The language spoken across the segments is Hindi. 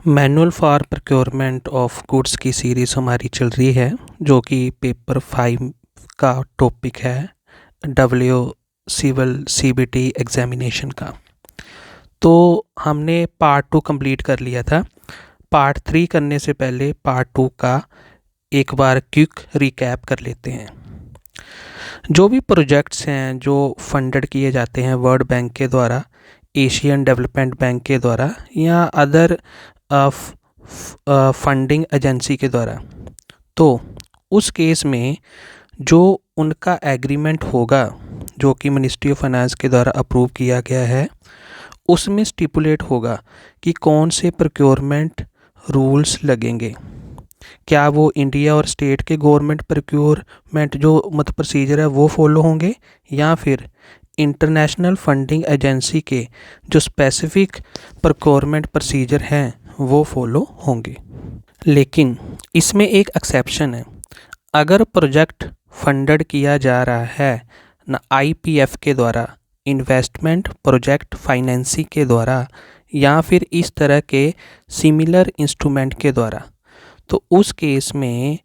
Manual for procurement of goods की सीरीज़ हमारी चल रही है, जो कि पेपर 5 का टॉपिक है डब्ल्यू सिविल सीबीटी एग्जामिनेशन का। तो हमने पार्ट 2 कंप्लीट कर लिया था। पार्ट 3 करने से पहले पार्ट 2 का एक बार क्विक रिकैप कर लेते हैं। जो भी प्रोजेक्ट्स हैं जो फंडेड किए जाते हैं वर्ल्ड बैंक के द्वारा, एशियन डेवलपमेंट बैंक के द्वारा या अदर फंडिंग एजेंसी के द्वारा, तो उस केस में जो उनका एग्रीमेंट होगा जो कि मिनिस्ट्री ऑफ फाइनेंस के द्वारा अप्रूव किया गया है, उसमें स्टिपुलेट होगा कि कौन से प्रोक्योरमेंट रूल्स लगेंगे। क्या वो इंडिया और स्टेट के गवर्नमेंट प्रोक्योरमेंट जो प्रोसीजर है वो फॉलो होंगे, या फिर इंटरनेशनल फंडिंग एजेंसी के जो स्पेसिफिक प्रोक्योरमेंट प्रोसीजर हैं वो फॉलो होंगे। लेकिन इसमें एक एक्सेप्शन है। अगर प्रोजेक्ट फंडेड किया जा रहा है ना आईपीएफ के द्वारा, इन्वेस्टमेंट प्रोजेक्ट फाइनेंसिंग के द्वारा, या फिर इस तरह के सिमिलर इंस्ट्रूमेंट के द्वारा, तो उस केस में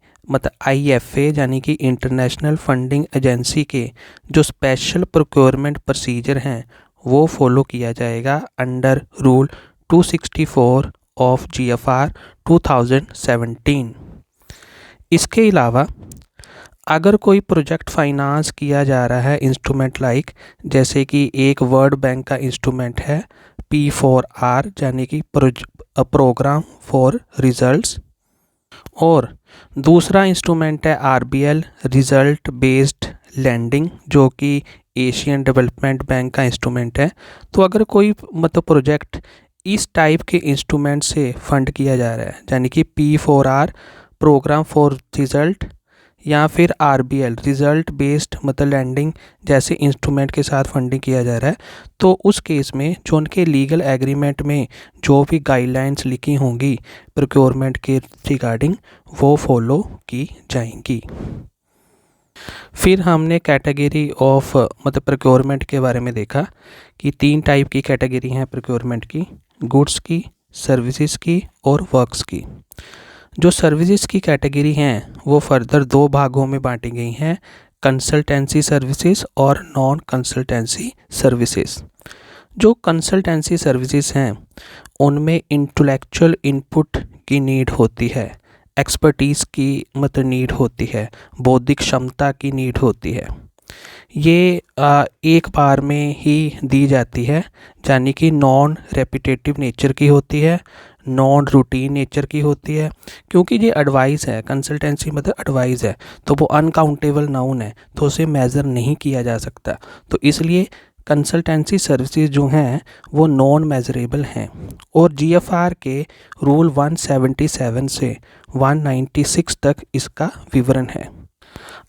आईएफए यानी कि इंटरनेशनल फंडिंग एजेंसी के जो स्पेशल प्रोक्योरमेंट प्रोसीजर हैं वो फॉलो किया जाएगा अंडर रूल 264 ऑफ जीएफआर 2017। इसके अलावा अगर कोई प्रोजेक्ट फाइनेंस किया जा रहा है इंस्ट्रूमेंट लाइक, जैसे कि एक वर्ल्ड बैंक का इंस्ट्रूमेंट है P4R यानी कि प्रोग्राम फॉर रिजल्ट्स, और दूसरा इंस्ट्रूमेंट है RBL रिजल्ट बेस्ड लैंडिंग जो कि एशियन डेवलपमेंट बैंक का इंस्ट्रूमेंट है। तो अगर कोई प्रोजेक्ट इस टाइप के इंस्ट्रूमेंट से फंड किया जा रहा है, यानी कि P4R प्रोग्राम फॉर रिजल्ट या फिर RBL रिजल्ट बेस्ड लैंडिंग जैसे इंस्ट्रूमेंट के साथ फंडिंग किया जा रहा है, तो उस केस में जो उनके लीगल एग्रीमेंट में जो भी गाइडलाइंस लिखी होंगी प्रोक्योरमेंट के रिगार्डिंग वो फॉलो की जाएंगी। फिर हमने कैटेगरी ऑफ प्रोक्योरमेंट के बारे में देखा कि 3 टाइप की कैटेगरी हैं प्रोक्योरमेंट की, गुड्स की, सर्विसेज की और वर्क्स की। जो सर्विसेज की कैटेगरी हैं वो फर्दर 2 भागों में बांटी गई हैं, कंसल्टेंसी सर्विसेज और नॉन कंसल्टेंसी सर्विसेज। जो कंसल्टेंसी सर्विसेज हैं उनमें इंटेलेक्चुअल इनपुट की नीड होती है, एक्सपर्टीज़ की नीड होती है, बौद्धिक क्षमता की नीड होती है। ये एक बार में ही दी जाती है, यानी कि नॉन रेपिटेटिव नेचर की होती है, नॉन रूटीन नेचर की होती है। क्योंकि ये एडवाइस है, कंसल्टेंसी एडवाइस है, तो वो अनकाउंटेबल नाउन है, तो उसे मेज़र नहीं किया जा सकता। तो इसलिए कंसल्टेंसी सर्विसेज जो हैं वो नॉन मेजरेबल हैं, और जीएफआर के रूल 177 से 196 तक इसका विवरण है।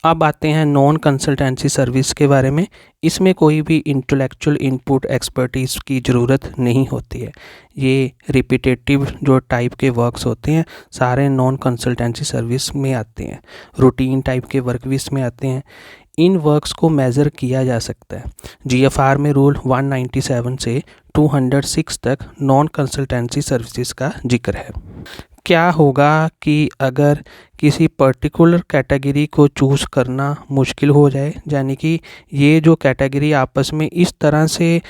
अब आते हैं नॉन कंसल्टेंसी सर्विस के बारे में। इसमें कोई भी इंटेलेक्चुअल इनपुट एक्सपर्टीज़ की ज़रूरत नहीं होती है। ये रिपीटेटिव जो टाइप के वर्क्स होते हैं सारे नॉन कंसल्टेंसी सर्विस में आते हैं, रूटीन टाइप के वर्क भी इसमें आते हैं। इन वर्क्स को मेज़र किया जा सकता है। जीएफआर में रूल 197 से 206 तक नॉन कंसल्टेंसी सर्विसेज का जिक्र है। क्या होगा कि अगर किसी पर्टिकुलर कैटेगरी को चूज़ करना मुश्किल हो जाए, यानी कि ये जो कैटेगरी आपस में इस तरह से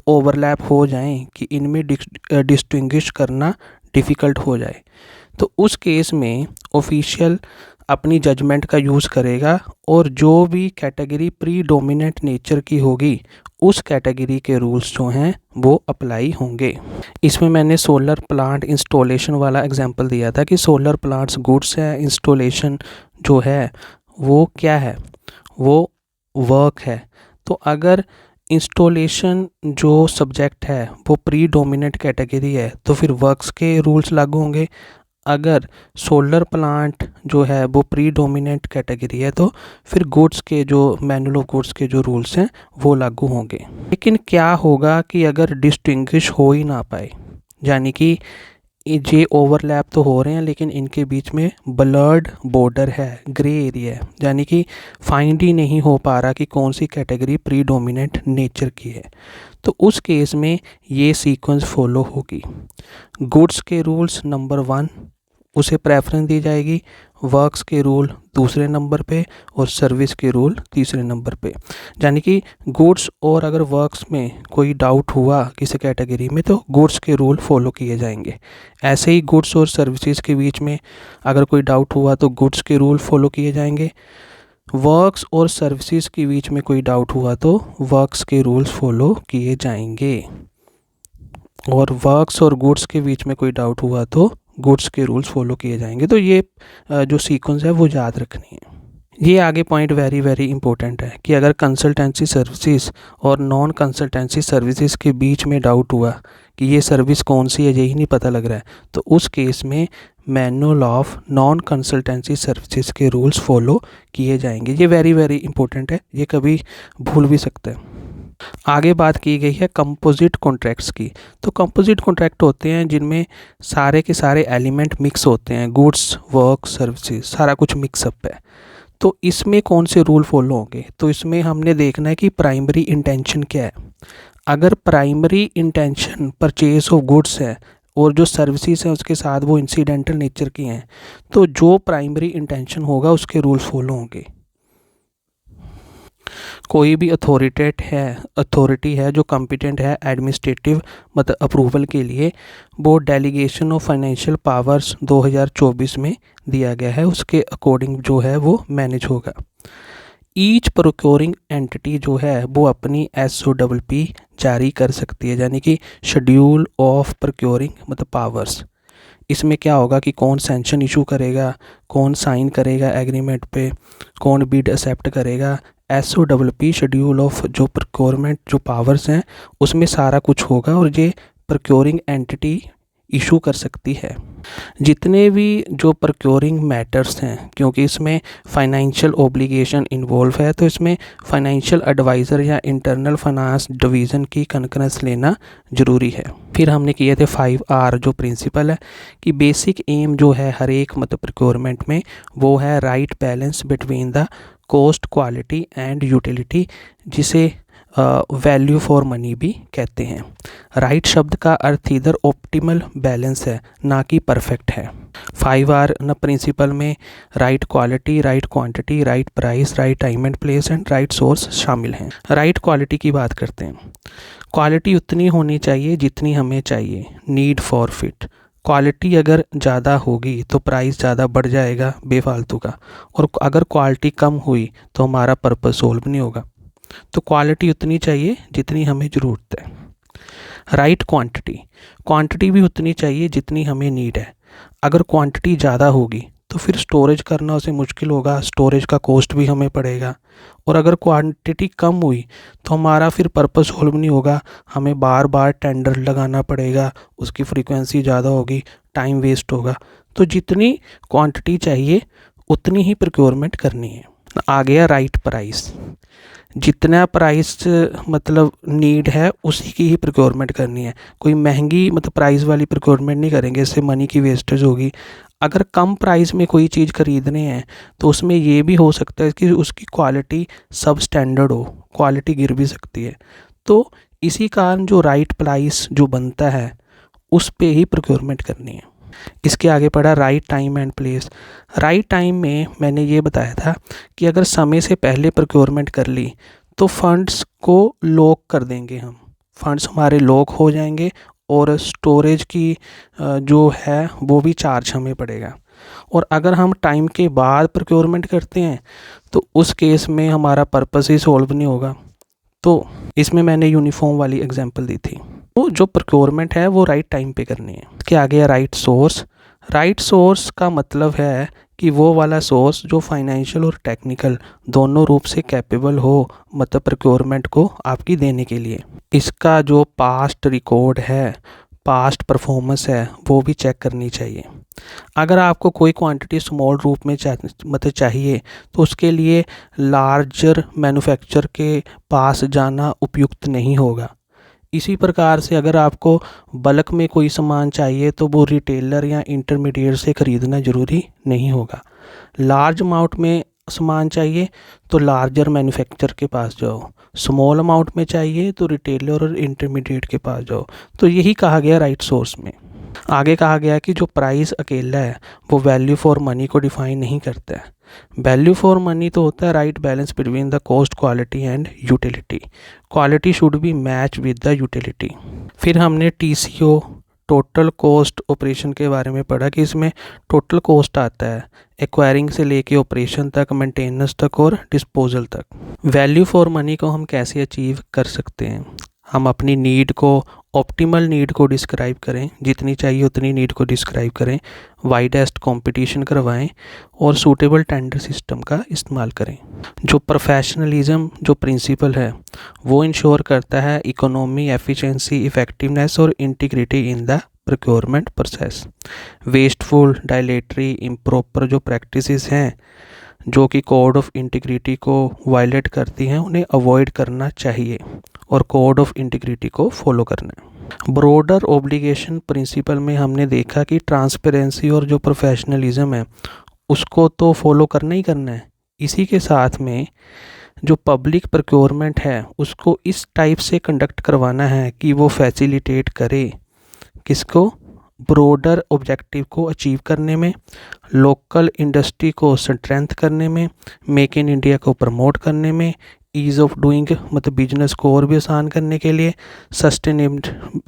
ओवरलैप हो जाएं कि इनमें डिस्टिंग्विश करना डिफ़िकल्ट हो जाए, तो उस केस में ऑफिशियल अपनी जजमेंट का यूज़ करेगा और जो भी कैटेगरी प्रीडोमिनेंट नेचर की होगी उस कैटेगरी के रूल्स जो हैं वो अप्लाई होंगे। इसमें मैंने सोलर प्लांट इंस्टॉलेशन वाला एग्जांपल दिया था कि सोलर प्लांट्स गुड्स है, इंस्टॉलेशन जो है वो क्या है, वो वर्क है। तो अगर इंस्टॉलेशन जो सब्जेक्ट है वो प्रीडोमिनेंट कैटेगरी है तो फिर वर्क्स के रूल्स लागू होंगे। अगर सोलर प्लांट जो है वो प्रीडोमिनेंट कैटेगरी है तो फिर गुड्स के जो मैनुअल ऑफ गुड्स के जो रूल्स हैं वो लागू होंगे। लेकिन क्या होगा कि अगर डिस्टिंग्विश हो ही ना पाए, यानी कि ये ओवरलैप तो हो रहे हैं लेकिन इनके बीच में ब्लर्ड बॉर्डर है, ग्रे एरिया है, यानी कि फाइंड ही नहीं हो पा रहा कि कौन सी कैटेगरी प्रीडोमिनेंट नेचर की है। तो उस केस में ये सीक्वेंस फॉलो होगी। गुड्स के रूल्स नंबर 1 उसे प्रेफरेंस दी जाएगी, वर्क्स के रूल दूसरे नंबर पे और सर्विस के रूल तीसरे नंबर पे। यानी कि गुड्स और अगर वर्क्स में कोई डाउट हुआ किसी कैटेगरी में तो गुड्स के रूल फॉलो किए जाएंगे। ऐसे ही गुड्स और सर्विसेज के बीच में अगर कोई डाउट हुआ तो गुड्स के रूल फॉलो किए जाएंगे। वर्क्स और सर्विसेज के बीच में कोई डाउट हुआ तो वर्क्स के रूल्स फॉलो किए जाएंगे, और वर्क्स और गुड्स के बीच में कोई डाउट हुआ तो गुड्स के रूल्स फॉलो किए जाएंगे। तो ये जो सीक्वेंस है वो याद रखनी है। ये आगे पॉइंट वेरी वेरी इंपॉर्टेंट है कि अगर कंसल्टेंसी सर्विसेज और नॉन कंसल्टेंसी सर्विसेज के बीच में डाउट हुआ कि ये सर्विस कौन सी है यही नहीं पता लग रहा है, तो उस केस में manual of non consultancy services के रूल्स फॉलो किए जाएंगे। ये वेरी वेरी इंपॉर्टेंट है, ये कभी भूल भी सकते हैं। आगे बात की गई है कंपोजिट कॉन्ट्रैक्ट्स की। तो कंपोजिट कॉन्ट्रैक्ट होते हैं जिनमें सारे के सारे एलिमेंट मिक्स होते हैं, गुड्स वर्क सर्विसेज सारा कुछ मिक्सअप है। तो इसमें कौन से रूल फॉलो होंगे, तो इसमें हमने देखना है कि प्राइमरी इंटेंशन क्या है। अगर primary intention purchase of goods है और जो सर्विसेज हैं उसके साथ वो इंसिडेंटल नेचर की हैं, तो जो प्राइमरी इंटेंशन होगा उसके रूल फॉलो होंगे। कोई भी अथॉरिटी है जो कॉम्पिटेंट है एडमिनिस्ट्रेटिव मतलब अप्रूवल के लिए, वो डेलीगेशन ऑफ फाइनेंशियल पावर्स 2024 में दिया गया है, उसके अकॉर्डिंग जो है वो मैनेज होगा। ईच प्रोक्योरिंग एंटिटी जो है वो अपनी SOWP जारी कर सकती है, यानी कि शेड्यूल ऑफ प्रोक्योरिंग मतलब पावर्स। इसमें क्या होगा कि कौन सैंक्शन इशू करेगा, कौन साइन करेगा एग्रीमेंट पे, कौन बिड एक्सेप्ट करेगा, SOWP शेड्यूल ऑफ जो प्रोक्योरमेंट जो पावर्स हैं उसमें सारा कुछ होगा, और ये प्रोक्योरिंग एंटिटी इशू कर सकती है। जितने भी जो प्रोक्योरिंग मैटर्स हैं, क्योंकि इसमें फाइनेंशियल ऑब्लिगेशन इन्वॉल्व है, तो इसमें फाइनेंशियल एडवाइज़र या इंटरनल फाइनेंस डिवीज़न की कनकरेंस लेना ज़रूरी है। फिर हमने किए थे 5R जो प्रिंसिपल है कि बेसिक एम जो है हर एक मतलब प्रोक्योरमेंट में वो है right balance between the cost quality and utility, जिसे वैल्यू फॉर मनी भी कहते हैं। राइट शब्द का अर्थ इधर ऑप्टिमल बैलेंस है ना कि परफेक्ट है। 5R न प्रिंसिपल में right quality, right quantity, right price, right time and place and right source शामिल हैं। राइट क्वालिटी की बात करते हैं। क्वालिटी उतनी होनी चाहिए जितनी हमें चाहिए, नीड फॉर फिट। क्वालिटी अगर ज़्यादा होगी तो प्राइस ज़्यादा बढ़ जाएगा बेफालतू का, और अगर क्वालिटी कम हुई तो हमारा पर्पस सोल्व नहीं होगा। तो क्वालिटी उतनी चाहिए जितनी हमें ज़रूरत है। राइट क्वांटिटी भी उतनी चाहिए जितनी हमें नीड है। अगर क्वांटिटी ज़्यादा होगी तो फिर स्टोरेज करना उसे मुश्किल होगा, स्टोरेज का कॉस्ट भी हमें पड़ेगा, और अगर क्वांटिटी कम हुई तो हमारा फिर पर्पस सोल्व नहीं होगा, हमें बार बार टेंडर लगाना पड़ेगा, उसकी फ्रीक्वेंसी ज़्यादा होगी, टाइम वेस्ट होगा। तो जितनी क्वांटिटी चाहिए उतनी ही प्रोक्योरमेंट करनी है। आ गया राइट प्राइस। जितना प्राइस मतलब नीड है उसी की ही प्रोक्योरमेंट करनी है। कोई महंगी मतलब प्राइस वाली प्रोक्योरमेंट नहीं करेंगे, इससे मनी की वेस्टेज होगी। अगर कम प्राइस में कोई चीज़ खरीदने हैं तो उसमें ये भी हो सकता है कि उसकी क्वालिटी सब स्टैंडर्ड हो, क्वालिटी गिर भी सकती है। तो इसी कारण जो राइट प्राइस जो बनता है उस पे ही प्रोक्योरमेंट करनी है। इसके आगे पढ़ा right time and place. Right time में मैंने ये बताया था कि अगर समय से पहले प्रोक्योरमेंट कर ली तो फंड्स को लॉक कर देंगे हम, फंड्स हमारे लॉक हो जाएंगे, और स्टोरेज की जो है वो भी चार्ज हमें पड़ेगा। और अगर हम टाइम के बाद प्रोक्योरमेंट करते हैं तो उस केस में हमारा पर्पस ही सॉल्व नहीं होगा। तो इसमें मैंने यूनिफॉर्म वाली एग्जांपल दी थी। तो जो प्रोक्योरमेंट है वो राइट टाइम पे करनी है। इसके आगे है राइट सोर्स। राइट सोर्स का मतलब है कि वो वाला सोर्स जो फाइनेंशियल और टेक्निकल दोनों रूप से कैपेबल हो मतलब प्रोक्योरमेंट को आपकी देने के लिए। इसका जो पास्ट रिकॉर्ड है, पास्ट परफॉर्मेंस है, वो भी चेक करनी चाहिए। अगर आपको कोई क्वांटिटी स्मॉल रूप में मतलब चाहिए तो उसके लिए लार्जर मैन्युफैक्चरर के पास जाना उपयुक्त नहीं होगा। इसी प्रकार से अगर आपको बल्क में कोई सामान चाहिए तो वो रिटेलर या इंटरमीडिएट से ख़रीदना ज़रूरी नहीं होगा। लार्ज अमाउंट में सामान चाहिए तो लार्जर मैन्युफैक्चरर के पास जाओ, स्मॉल अमाउंट में चाहिए तो रिटेलर और इंटरमीडिएट के पास जाओ। तो यही कहा गया राइट सोर्स में। आगे कहा गया कि जो प्राइस अकेला है वो वैल्यू फॉर मनी को डिफाइन नहीं करता है। वैल्यू फॉर मनी तो होता है right balance between the cost, quality and utility. Quality should be match with the utility. फिर हमने TCO, टोटल कॉस्ट ऑपरेशन के बारे में पढ़ा कि इसमें टोटल कॉस्ट आता है एक्वायरिंग से लेके ऑपरेशन तक, मेंटेनेंस तक और डिस्पोजल तक। वैल्यू फॉर मनी को हम कैसे अचीव कर सकते हैं? हम अपनी नीड को, ऑप्टिमल नीड को डिस्क्राइब करें, जितनी चाहिए उतनी नीड को डिस्क्राइब करें, वाइडेस्ट कंपटीशन करवाएं और सूटेबल टेंडर सिस्टम का इस्तेमाल करें। जो प्रोफेशनलिज्म जो प्रिंसिपल है वो इंश्योर करता है इकोनॉमी, एफिशिएंसी, इफ़ेक्टिवनेस और integrity in the procurement process. Wasteful, dilatory, improper जो प्रैक्टिसेस हैं जो कि कोड ऑफ इंटीग्रिटी को वायलेट करती हैं, उन्हें अवॉइड करना चाहिए और कोड ऑफ इंटीग्रिटी को फॉलो करना है। ब्रॉडर ऑब्लिगेशन प्रिंसिपल में हमने देखा कि ट्रांसपेरेंसी और जो प्रोफेशनलिज्म है उसको तो फॉलो करना ही करना है। इसी के साथ में जो पब्लिक प्रोक्योरमेंट है उसको इस टाइप से कंडक्ट करवाना है कि वो फैसिलिटेट करे किसको, ब्रॉडर ऑब्जेक्टिव को अचीव करने में, लोकल इंडस्ट्री को स्ट्रेंथ करने में, मेक इन इंडिया को प्रमोट करने में, ईज़ ऑफ डूइंग मतलब बिजनेस को और भी आसान करने के लिए,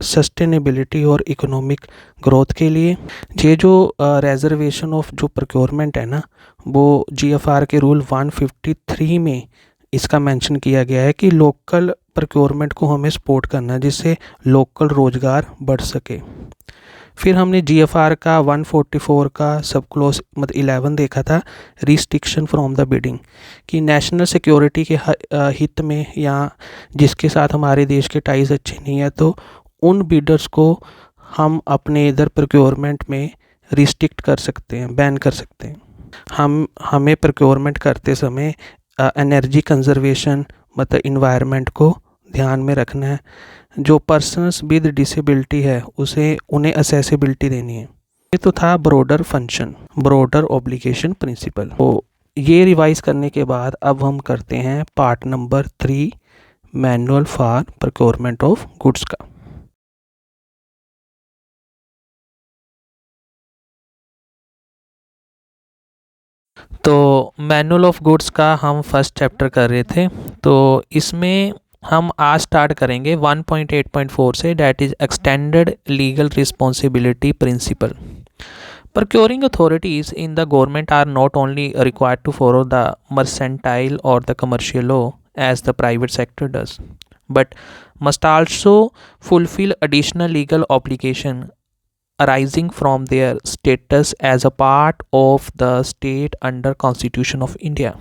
सस्टेनेबिलिटी और इकोनॉमिक ग्रोथ के लिए। ये जो रिजर्वेशन ऑफ जो प्रोक्योरमेंट है ना, वो GFR के रूल 153 में इसका मेंशन किया गया है कि लोकल प्रोक्योरमेंट को हमें सपोर्ट करना है जिससे लोकल रोज़गार बढ़ सके। फिर हमने GFR का 144 का सब क्लोज मतलब 11 देखा था, रिस्ट्रिक्शन फ्रॉम द बिडिंग, कि नेशनल सिक्योरिटी के हित में या जिसके साथ हमारे देश के टाइज अच्छे नहीं है तो उन बिडर्स को हम अपने इधर प्रोक्योरमेंट में रिस्ट्रिक्ट कर सकते हैं, बैन कर सकते हैं। हमें प्रोक्योरमेंट करते समय एनर्जी कंजर्वेशन मतलब इन्वायरमेंट को ध्यान में रखना है। जो पर्सन्स विद डिसेबिलिटी है उन्हें असेसिबिलिटी देनी है। ये तो था broader function, broader obligation principle. तो ये रिवाइज करने के बाद अब हम करते हैं part number 3, manual for procurement of goods का। तो मैनुअल ऑफ गुड्स का हम फर्स्ट चैप्टर कर रहे थे, तो इसमें हम आज स्टार्ट करेंगे 1.8.4 से, that is extended legal responsibility principle. Procuring authorities in the government are not only required to follow the mercantile or the commercial law as the private sector does, but must also fulfill additional legal obligation arising from their status as a part of the state under Constitution of India।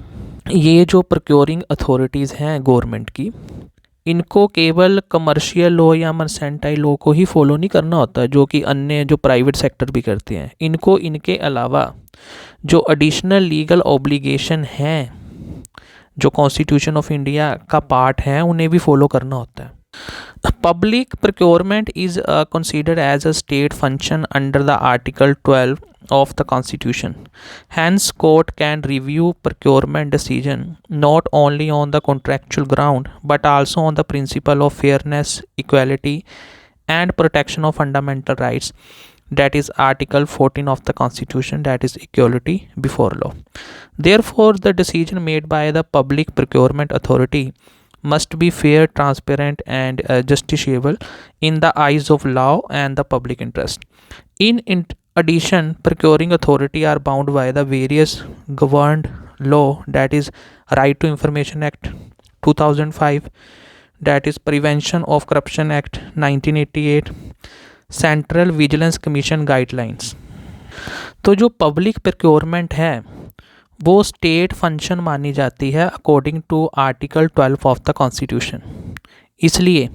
ये जो procuring authorities हैं गवर्नमेंट की, इनको केवल कमर्शियल लॉ या मर्सेंटाइल लॉ को ही फॉलो नहीं करना होता जो कि अन्य जो प्राइवेट सेक्टर भी करते हैं। इनको इनके अलावा जो एडिशनल लीगल ऑब्लिगेशन हैं जो कॉन्स्टिट्यूशन ऑफ इंडिया का पार्ट है उन्हें भी फॉलो करना होता है। Public procurement is considered as a state function under the article 12 of the Constitution. Hence, court can review procurement decision not only on the contractual ground but also on the principle of fairness, equality, and protection of fundamental rights. That is Article 14 of the Constitution, that is equality before law. Therefore, the decision made by the Public Procurement Authority must be fair, transparent, and justiciable in the eyes of law and the public interest. In addition, procuring authority are bound by the various governed law, that is Right to Information Act 2005, that is Prevention of Corruption Act 1988, Central Vigilance Commission guidelines। तो जो पब्लिक प्रोक्योरमेंट है वो स्टेट फंक्शन मानी जाती है according to article 12 of the constitution. इसलिए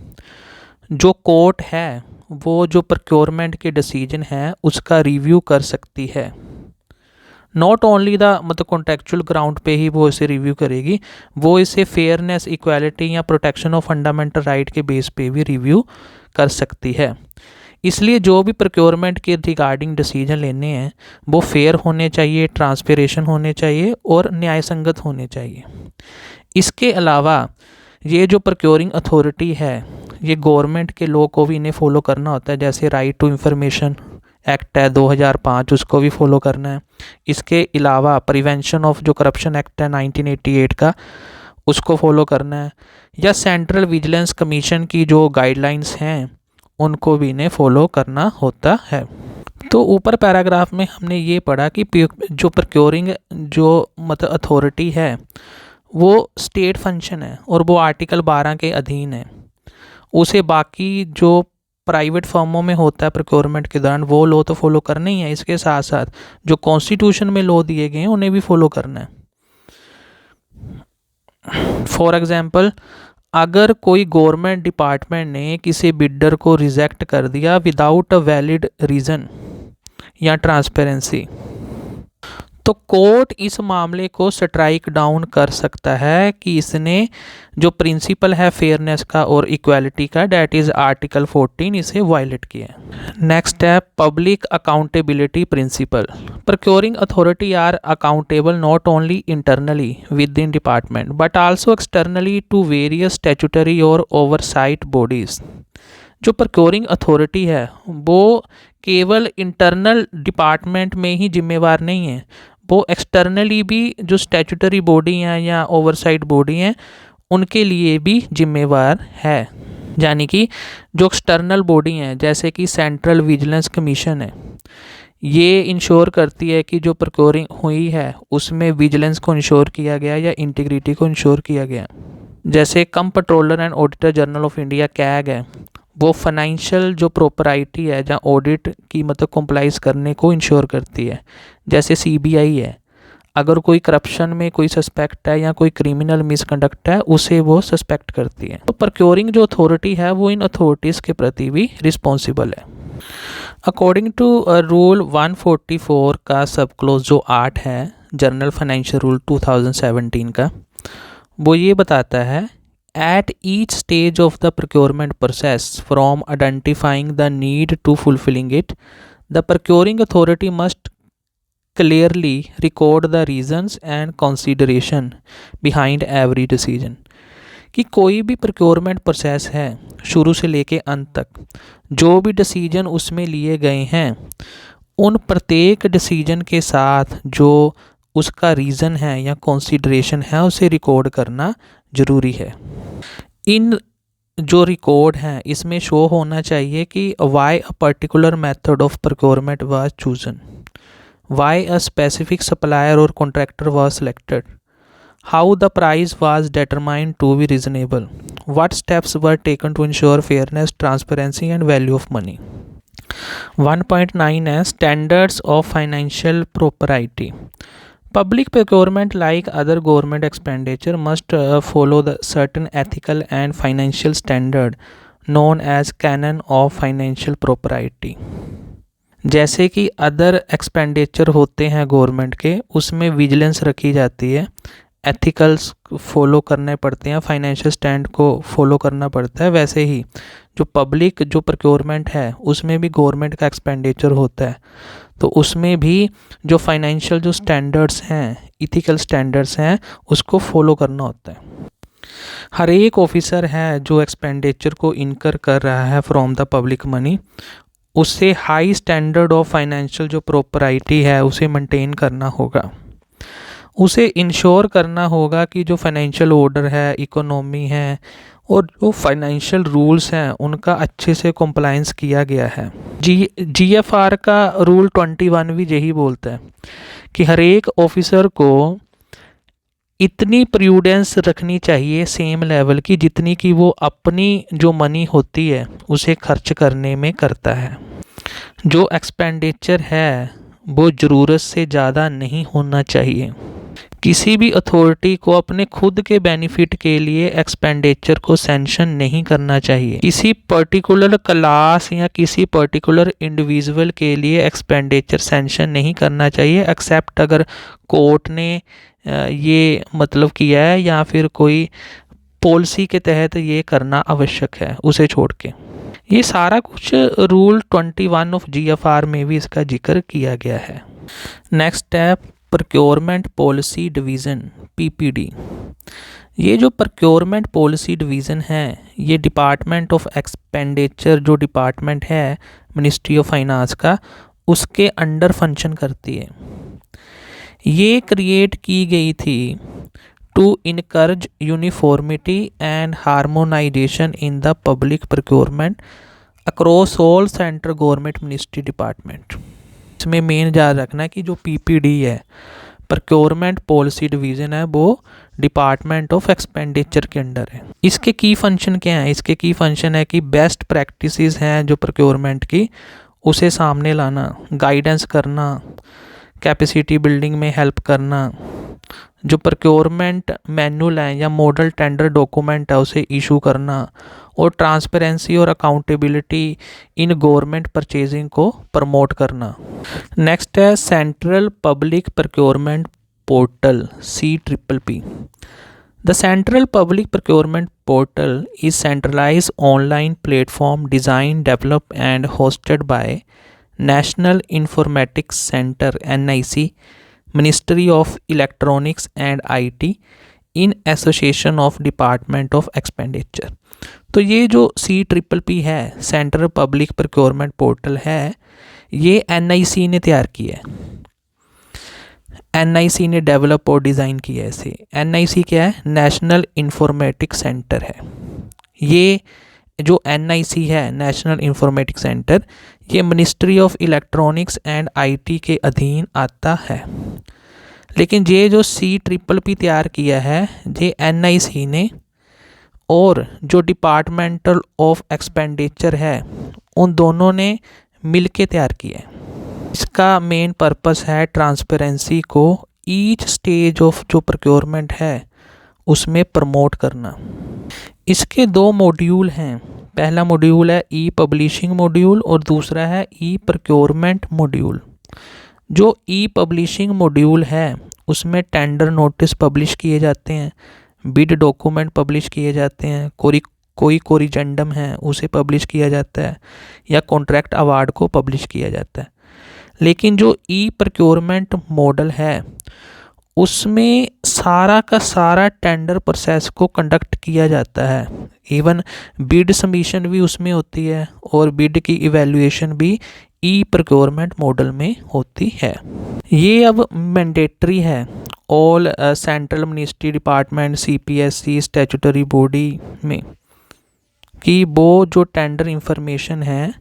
जो कोर्ट है वो जो प्रोक्योरमेंट के डिसीजन है उसका रिव्यू कर सकती है। नॉट ओनली द मतलब कॉन्टेक्चुअल ग्राउंड पे ही वो इसे रिव्यू करेगी, वो इसे फेयरनेस, इक्वालिटी या प्रोटेक्शन ऑफ फंडामेंटल राइट के बेस पे भी रिव्यू कर सकती है। इसलिए जो भी प्रोक्योरमेंट के रिगार्डिंग डिसीजन लेने हैं वो फेयर होने चाहिए, ट्रांसपेरेशन होने चाहिए और न्यायसंगत होने चाहिए। इसके अलावा ये जो प्रोक्योरिंग अथॉरिटी है ये गवर्नमेंट के लॉ को भी इन्हें फॉलो करना होता है, जैसे राइट टू इंफॉर्मेशन एक्ट है 2005 उसको भी फॉलो करना है। इसके अलावा प्रिवेंशन ऑफ जो करप्शन एक्ट है 1988 का उसको फॉलो करना है, या सेंट्रल विजिलेंस कमीशन की जो गाइडलाइंस हैं उनको भी इन्हें फॉलो करना होता है। तो ऊपर पैराग्राफ में हमने ये पढ़ा कि जो प्रोक्योरिंग जो मतलब अथॉरिटी है वो स्टेट फंक्शन है और वो आर्टिकल 12 के अधीन है। उसे बाकी जो प्राइवेट फर्मों में होता है प्रोक्योरमेंट के दौरान वो लॉ तो फॉलो करना ही है, इसके साथ साथ जो कॉन्स्टिट्यूशन में लॉ दिए गए हैं उन्हें भी फॉलो करना है। फॉर एग्जांपल, अगर कोई गवर्नमेंट डिपार्टमेंट ने किसी बिडर को रिजेक्ट कर दिया विदाउट अ वैलिड रीज़न या ट्रांसपेरेंसी, तो कोर्ट इस मामले को स्ट्राइक डाउन कर सकता है कि इसने जो प्रिंसिपल है फेयरनेस का और इक्वालिटी का, डैट इज़ आर्टिकल 14, इसे वायलेट किया है। नेक्स्ट है public accountability principle. Procuring authority are accountable not only internally within department but also externally to various statutory और ओवरसाइट बॉडीज़। जो प्रोक्योरिंग अथॉरिटी है वो केवल इंटरनल डिपार्टमेंट में ही जिम्मेवार नहीं है, वो एक्सटर्नली भी जो स्टैट्यूटरी बॉडी हैं या ओवरसाइट बॉडी हैं उनके लिए भी जिम्मेवार है। यानी कि जो एक्सटर्नल बॉडी हैं जैसे कि सेंट्रल विजिलेंस कमीशन है, ये इंश्योर करती है कि जो प्रोक्योरिंग हुई है उसमें विजिलेंस को इंश्योर किया गया या इंटीग्रिटी को इंश्योर किया गया। जैसे comptroller and auditor general of India CAG है, वो फाइनेंशियल जो प्रॉपराइटी है या ऑडिट की मतलब कंप्लाइज करने को इंश्योर करती है। जैसे सीबीआई है, अगर कोई करप्शन में कोई सस्पेक्ट है या कोई क्रिमिनल मिसकंडक्ट है उसे वो सस्पेक्ट करती है। तो प्रोक्योरिंग जो अथॉरिटी है वो इन अथॉरिटीज़ के प्रति भी रिस्पॉन्सिबल है। अकॉर्डिंग टू रूल 144 का सब क्लोज जो 8 है जनरल फाइनेंशियल रूल 2017 का, वो ये बताता है at each stage of the procurement process from identifying the need to fulfilling it, the procuring authority must clearly record the reasons and consideration behind every decision। कि कोई भी प्रोक्योरमेंट प्रोसेस है शुरू से लेके अंत तक जो भी डिसीजन उसमें लिए गए हैं उन प्रत्येक डिसीजन के साथ जो उसका रीज़न है या कंसीडरेशन है उसे रिकॉर्ड करना ज़रूरी है। इन जो रिकॉर्ड हैं इसमें शो होना चाहिए कि why a particular method of procurement was chosen, why a specific supplier or contractor was selected, how the price was determined to be reasonable, what steps were taken to ensure fairness, transparency and value of money. 1.9 है standards of financial propriety. Public procurement, like other government expenditure, must follow the certain ethical and financial standard known as canon of financial propriety। जैसे कि अदर एक्सपेंडिचर होते हैं गवर्नमेंट के उसमें विजिलेंस रखी जाती है, एथिकल्स फॉलो करने पड़ते हैं, फाइनेंशियल स्टैंड को फॉलो करना पड़ता है, वैसे ही जो पब्लिक जो प्रोक्योरमेंट है उसमें भी गवर्नमेंट का एक्सपेंडिचर होता है तो उसमें भी जो फाइनेंशियल जो स्टैंडर्ड्स हैं, इथिकल स्टैंडर्ड्स हैं उसको फॉलो करना होता है। हर एक ऑफिसर है जो एक्सपेंडिचर को इनकर कर रहा है फ्रॉम द पब्लिक मनी, उससे हाई स्टैंडर्ड ऑफ फाइनेंशियल जो प्रॉपराइटी है उसे मेंटेन करना होगा। उसे इंश्योर करना होगा कि जो फाइनेंशियल ऑर्डर है, इकोनॉमी है और जो फाइनेंशियल रूल्स हैं उनका अच्छे से कंप्लायंस किया गया है। जीएफआर का रूल 21 भी यही बोलता है कि हर एक ऑफिसर को इतनी प्रूडेंस रखनी चाहिए सेम लेवल की जितनी कि वो अपनी जो मनी होती है उसे खर्च करने में करता है। जो एक्सपेंडिचर है वो ज़रूरत से ज़्यादा नहीं होना चाहिए। किसी भी अथॉरिटी को अपने खुद के बेनिफिट के लिए एक्सपेंडिचर को सैंक्शन नहीं करना चाहिए। किसी पर्टिकुलर क्लास या किसी पर्टिकुलर इंडिविजुअल के लिए एक्सपेंडिचर सैंक्शन नहीं करना चाहिए, एक्सेप्ट अगर कोर्ट ने ये मतलब किया है या फिर कोई पॉलिसी के तहत ये करना आवश्यक है, उसे छोड़ के। ये सारा कुछ रूल 21 ऑफ GFR में भी इसका जिक्र किया गया है। नेक्स्ट है प्रोक्योरमेंट पॉलिसी डिवीज़न, PPD। ये जो प्रोक्योरमेंट पॉलिसी डिवीज़न है, ये डिपार्टमेंट ऑफ एक्सपेंडिचर जो डिपार्टमेंट है मिनिस्ट्री ऑफ फाइनेंस का, उसके अंडर फंक्शन करती है। ये क्रिएट की गई थी to encourage uniformity and harmonization in the public procurement across all central government ministry department. इसमें मेन याद रखना है कि जो PPD है, प्रोक्योरमेंट पॉलिसी डिवीज़न है, वो डिपार्टमेंट ऑफ एक्सपेंडिचर के अंडर है। इसके की फंक्शन क्या है? इसके की फंक्शन है कि बेस्ट प्रैक्टिसेस हैं जो प्रोक्योरमेंट की, उसे सामने लाना, गाइडेंस करना, कैपेसिटी बिल्डिंग में हेल्प करना, जो प्रोक्योरमेंट मैनुअल है या मॉडल टेंडर डॉक्यूमेंट है उसे इशू करना, और ट्रांसपेरेंसी और अकाउंटेबिलिटी इन गवर्नमेंट परचेजिंग को प्रमोट करना। नेक्स्ट है central public procurement portal, CPP। The Central Public Procurement Portal is centralized online platform designed, developed and hosted by National Informatics Center NIC, Ministry of Electronics and IT in Association of Department of Expenditure। तो ये जो CPP है, सेंट्रल पब्लिक प्रोक्योरमेंट पोर्टल है, ये NIC ने तैयार किया है। NIC ने डेवलप और डिज़ाइन किया है इसे। NIC क्या है? नेशनल इंफॉर्मेटिक सेंटर है। ये जो NIC है, नेशनल इंफॉर्मेटिक सेंटर, ये ministry of electronics and IT के अधीन आता है। लेकिन ये जो CPP तैयार किया है, ये NIC ने और जो डिपार्टमेंटल ऑफ एक्सपेंडिचर है, उन दोनों ने मिलके तैयार किया है। इसका मेन पर्पस है ट्रांसपेरेंसी को ईच स्टेज ऑफ जो प्रोक्योरमेंट है उसमें प्रमोट करना। इसके दो मॉड्यूल हैं। पहला मॉड्यूल है E-पब्लिशिंग मॉड्यूल और दूसरा है E-प्रोक्योरमेंट मॉड्यूल। जो E-पब्लिशिंग मॉड्यूल है उसमें टेंडर नोटिस पब्लिश किए जाते हैं, बिड डॉक्यूमेंट पब्लिश किए जाते हैं, कोई कोरिजेंडम है उसे पब्लिश किया जाता है, या कॉन्ट्रैक्ट अवार्ड को पब्लिश किया जाता है। लेकिन जो E-प्रोक्योरमेंट मॉडल है उसमें सारा का सारा टेंडर प्रोसेस को कंडक्ट किया जाता है। इवन बिड सबमिशन भी उसमें होती है और बिड की इवैल्यूएशन भी E-प्रोक्योरमेंट मॉडल में होती है। ये अब मैंडेटरी है all central ministry department, CPSC statutory body में, कि वो जो टेंडर इंफॉर्मेशन है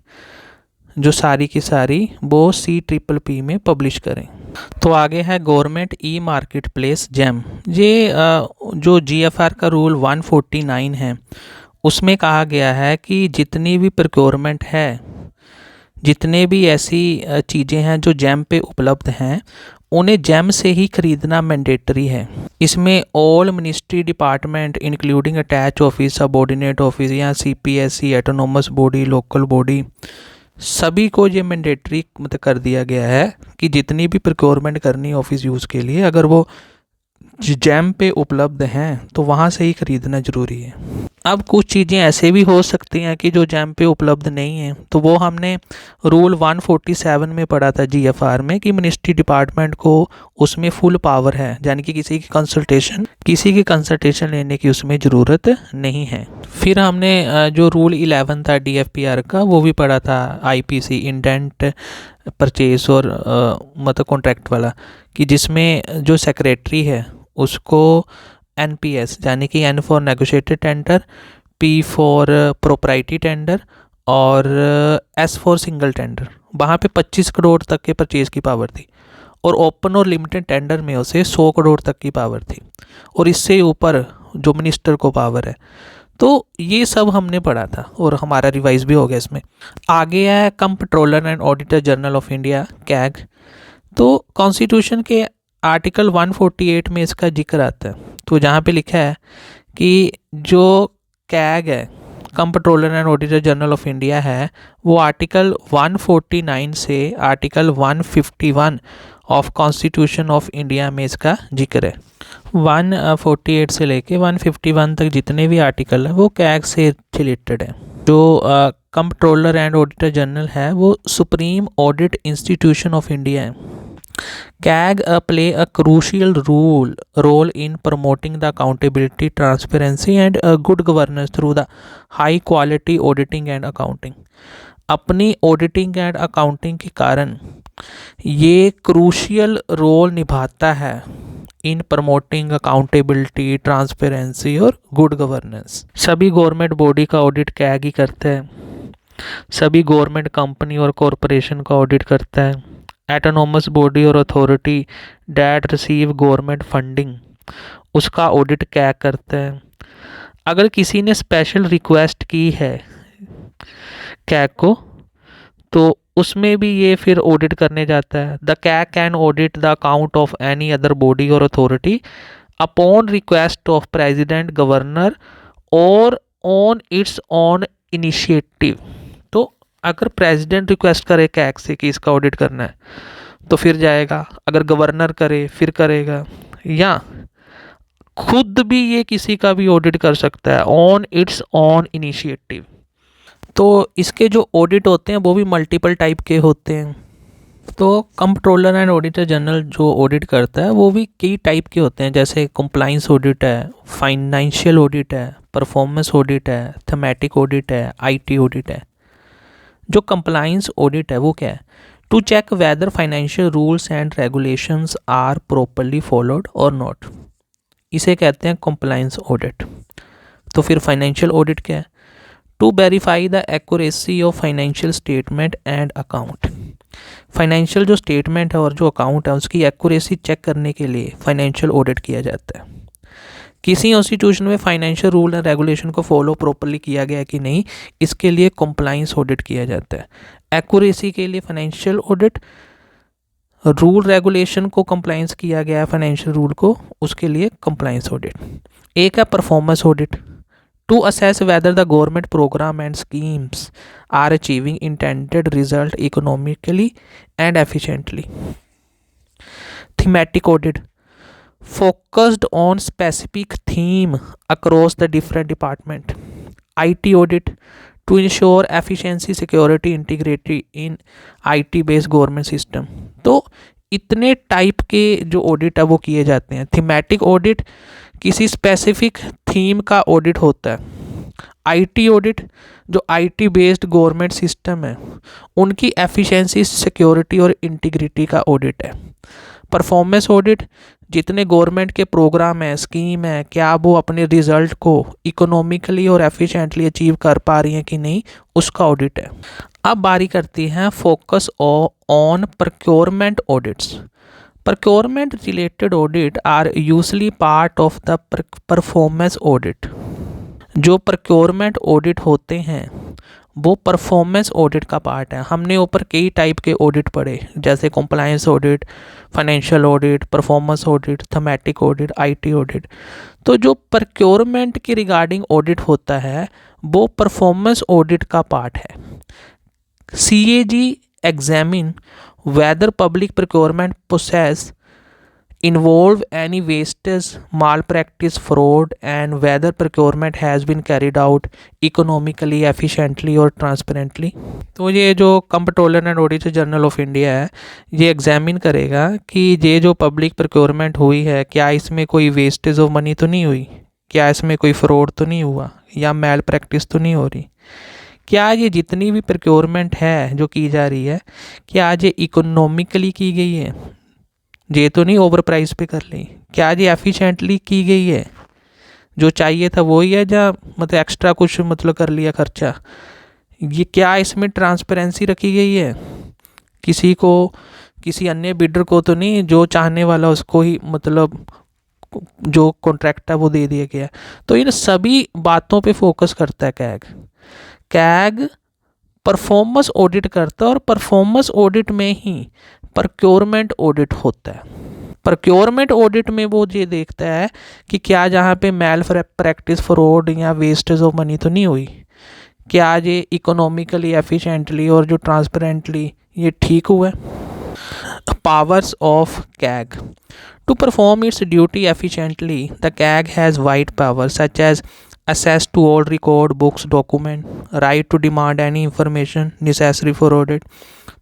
जो सारी की सारी वो CPP में पब्लिश करें। तो आगे है गवर्नमेंट E-मार्केट प्लेस GEM। ये जो GFR का रूल 149 है उसमें कहा गया है कि जितनी भी प्रोक्योरमेंट है, जितने भी ऐसी चीज़ें हैं जो GEM पे उपलब्ध हैं, उन्हें GEM से ही खरीदना मैंडेटरी है। इसमें all ministry department including attach office, subordinate office या CPSC, autonomous body, local body, सभी को ये मैंडेटरी मतलब कर दिया गया है कि जितनी भी प्रोक्योरमेंट करनी ऑफिस यूज़ के लिए, अगर वो GEM पे उपलब्ध हैं तो वहाँ से ही खरीदना ज़रूरी है। अब कुछ चीज़ें ऐसे भी हो सकती हैं कि जो GEM पे उपलब्ध नहीं है, तो वो हमने रूल 147 में पढ़ा था GFR में कि मिनिस्ट्री डिपार्टमेंट को उसमें फुल पावर है, यानी कि किसी की कंसल्टेशन लेने की उसमें ज़रूरत नहीं है। फिर हमने जो रूल 11 था DFPR का, वो भी पढ़ा था IPC, इंटेंट परचेज और मतलब कॉन्ट्रैक्ट वाला, कि जिसमें जो सेक्रेटरी है उसको NPS यानी कि N for negotiated tender, P for propriety tender और S फॉर सिंगल टेंडर, वहाँ पे 25 करोड़ तक के परचेज़ की पावर थी, और ओपन और लिमिटेड टेंडर में उसे 100 करोड़ तक की पावर थी, और इससे ऊपर जो मिनिस्टर को पावर है। तो ये सब हमने पढ़ा था और हमारा रिवाइज भी हो गया इसमें। आगे है comptroller and auditor general of India, CAG। तो कॉन्स्टिट्यूशन के आर्टिकल 148 में इसका जिक्र आता है। तो जहाँ पे लिखा है कि जो कैग है, controller and auditor general of India है, वो आर्टिकल 149 से article 151 of constitution of India में इसका जिक्र है। 148 से लेके 151 तक जितने भी आर्टिकल है वो कैग से रिलेटेड है। जो कंट्रोलर एंड ऑडिटर जनरल है वो supreme audit institution of India है। CAG play a crucial role in promoting the accountability, transparency and good governance through the high quality auditing and accounting। अपनी ऑडिटिंग एंड अकाउंटिंग के कारण ये क्रूशियल रोल निभाता है इन प्रमोटिंग अकाउंटेबिलिटी, ट्रांसपेरेंसी और गुड गवर्नेंस। सभी गवर्नमेंट बॉडी का ऑडिट कैग ही करता है, सभी गवर्नमेंट कंपनी और कॉरपोरेशन का ऑडिट करता है। Autonomous body or authority that receive government funding, उसका ऑडिट कैग करता है। अगर किसी ने स्पेशल रिक्वेस्ट की है कैग को तो उसमें भी ये फिर ऑडिट करने जाता है। The CAG can audit the account of any other body or authority upon request of president, governor or on its on initiative. तो अगर प्रेसिडेंट रिक्वेस्ट करे कैग से कि इसका ऑडिट करना है तो फिर जाएगा, अगर गवर्नर करे फिर करेगा, या खुद भी ये किसी का भी ऑडिट कर सकता है ऑन इट्स ऑन इनिशिएटिव। तो इसके जो ऑडिट होते हैं वो भी मल्टीपल टाइप के होते हैं। तो कंट्रोलर एंड ऑडिटर जनरल जो ऑडिट करता है वो भी कई टाइप के होते हैं, जैसे कंप्लाइंस ऑडिट है, फाइनेंशियल ऑडिट है, परफॉर्मेंस ऑडिट है, थीमेटिक ऑडिट है, आईटी ऑडिट है। जो कंप्लाइंस ऑडिट है वो क्या है? To check whether financial rules and regulations are properly followed और नॉट, इसे कहते हैं कंप्लाइंस ऑडिट। तो फिर फाइनेंशियल ऑडिट क्या है? To verify the accuracy of financial statement and account. Financial जो स्टेटमेंट है और जो अकाउंट है उसकी एक्यूरेसी चेक करने के लिए फाइनेंशियल ऑडिट किया जाता है। किसी इंस्टीट्यूशन में फाइनेंशियल रूल एंड रेगुलेशन को फॉलो प्रॉपरली किया गया कि नहीं, इसके लिए कंप्लाइंस ऑडिट किया जाता है। एक्यूरेसी के लिए फाइनेंशियल ऑडिट, रूल रेगुलेशन को कंप्लाइंस किया गया है फाइनेंशियल रूल को, उसके लिए कंप्लाइंस ऑडिट। एक है performance audit, to assess whether the government program and schemes are achieving intended result economically and efficiently. Thematic audit, focused on specific theme across the different department. IT audit, to ensure efficiency, security, integrity in IT based government system। तो इतने टाइप के जो ऑडिट है वो किए जाते हैं। थीमेटिक ऑडिट किसी स्पेसिफिक थीम का ऑडिट होता है। IT ऑडिट जो IT बेस्ड गवर्नमेंट सिस्टम है उनकी एफिशिएंसी, सिक्योरिटी और इंटीग्रिटी का ऑडिट है। परफॉर्मेंस ऑडिट जितने गवर्नमेंट के प्रोग्राम है, स्कीम है, क्या वो अपने रिजल्ट को इकोनॉमिकली और एफिशिएंटली अचीव कर पा रही हैं कि नहीं, उसका ऑडिट है। अब बारी करती हैं focus on procurement audits. Procurement related audit are usually part of the performance audit. जो प्रोक्योरमेंट ऑडिट होते हैं वो परफॉर्मेंस ऑडिट का पार्ट है। हमने ऊपर कई टाइप के ऑडिट पढ़े, जैसे compliance audit, financial audit, performance audit, thematic audit, IT audit. तो जो प्रोक्योरमेंट के रिगार्डिंग ऑडिट होता है वो परफॉर्मेंस ऑडिट का पार्ट है। CAG examine whether public procurement process involve any wastage, malpractice, fraud and whether procurement has been carried out economically, efficiently और transparently। तो ये जो controller and auditor general of India है ये एग्जामिन करेगा कि ये जो पब्लिक प्रोक्योरमेंट हुई है क्या इसमें कोई वेस्टेज ऑफ मनी तो नहीं हुई, क्या इसमें कोई फ्रॉड तो नहीं हुआ या मैल प्रैक्टिस तो नहीं हो रही, क्या ये जितनी भी प्रोक्योरमेंट है जो की जा रही है क्या ये इकोनॉमिकली की गई है, ये तो नहीं ओवर प्राइस पे कर ली, क्या ये एफिशिएंटली की गई है, जो चाहिए था वही है या मतलब एक्स्ट्रा कुछ मतलब कर लिया खर्चा, ये क्या इसमें ट्रांसपेरेंसी रखी गई है, किसी को किसी अन्य बिडर को तो नहीं, जो चाहने वाला उसको ही मतलब जो कॉन्ट्रैक्ट है वो दे दिया गया। तो इन सभी बातों पे फोकस करता है कैग परफॉर्मेंस ऑडिट करता है और परफॉर्मेंस ऑडिट में ही प्रोक्योरमेंट ऑडिट होता है। प्रोक्योरमेंट ऑडिट में वो ये देखता है कि क्या जहाँ पे मैल प्रैक्टिस, फ्रॉड या वेस्टेज ऑफ मनी तो नहीं हुई, क्या ये इकोनॉमिकली एफिशिएंटली और जो ट्रांसपेरेंटली ये ठीक हुआ है। Powers of CAG. To perform its duty efficiently the CAG has wide powers such as access to all record books document, right to demand any information necessary for audit,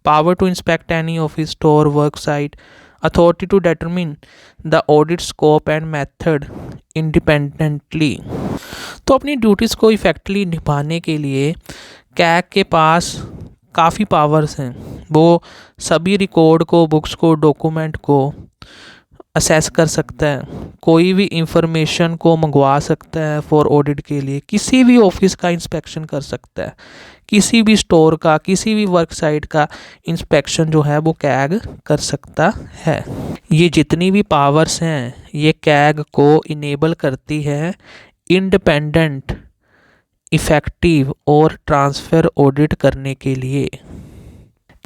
power to inspect any office store work site, authority to determine the audit scope and method independently। तो अपनी ड्यूटीज़ को इफेक्टली निभाने के लिए कैग के पास काफ़ी पावर्स हैं। वो सभी रिकॉर्ड को, बुक्स को, डॉक्यूमेंट को असेस कर सकता है, कोई भी इंफॉर्मेशन को मंगवा सकता है फॉर ऑडिट के लिए, किसी भी ऑफिस का इंस्पेक्शन कर सकता है, किसी भी स्टोर का, किसी भी वर्क साइट का इंस्पेक्शन जो है वो कैग कर सकता है। ये जितनी भी पावर्स हैं ये कैग को इनेबल करती है इंडिपेंडेंट, इफ़ेक्टिव और ट्रांसफ़र ऑडिट करने के लिए।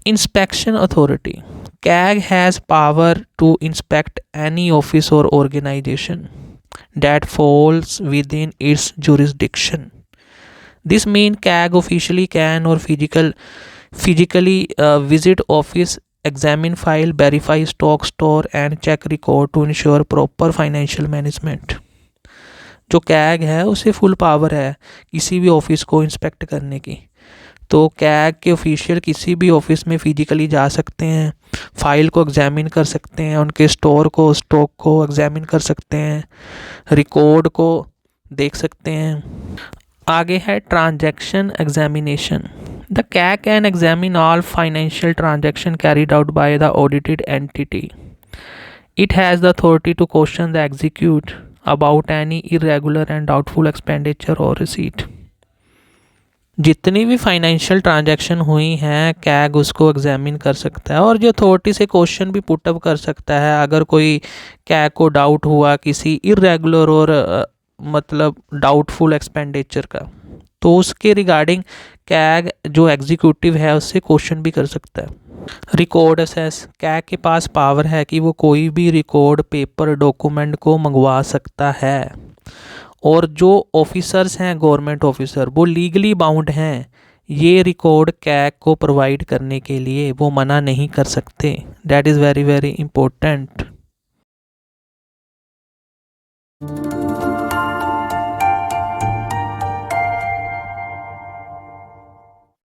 Inspection authority. CAG has power to inspect any office or organization that falls within its jurisdiction. This means CAG officially can or physically visit office, examine file, verify stock, store and check record to ensure proper financial management. जो CAG है उसे फुल पावर है किसी भी ऑफिस को इंस्पेक्ट करने की। तो कैग के ऑफिशियल किसी भी ऑफिस में फ़िजिकली जा सकते हैं, फ़ाइल को एग्जामिन कर सकते हैं, उनके स्टोर को, स्टॉक को एग्जामिन कर सकते हैं, रिकॉर्ड को देख सकते हैं। आगे है transaction examination. The CAG can examine all financial transaction carried out by the audited entity. It has the authority to question the execute about any irregular and doubtful expenditure और रिसीट। जितनी भी फाइनेंशियल ट्रांजैक्शन हुई हैं कैग उसको एग्जामिन कर सकता है और जो अथॉरिटी से क्वेश्चन भी पुटअप कर सकता है। अगर कोई कैग को डाउट हुआ किसी इरेगुलर और मतलब डाउटफुल एक्सपेंडिचर का, तो उसके रिगार्डिंग कैग जो एग्जीक्यूटिव है उससे क्वेश्चन भी कर सकता है। Record assess. कैग के पास पावर है कि वो कोई भी रिकॉर्ड, पेपर, डॉक्यूमेंट को मंगवा सकता है और जो ऑफिसर्स हैं गवर्नमेंट ऑफिसर वो लीगली बाउंड हैं ये रिकॉर्ड कैग को प्रोवाइड करने के लिए, वो मना नहीं कर सकते। That is very very important.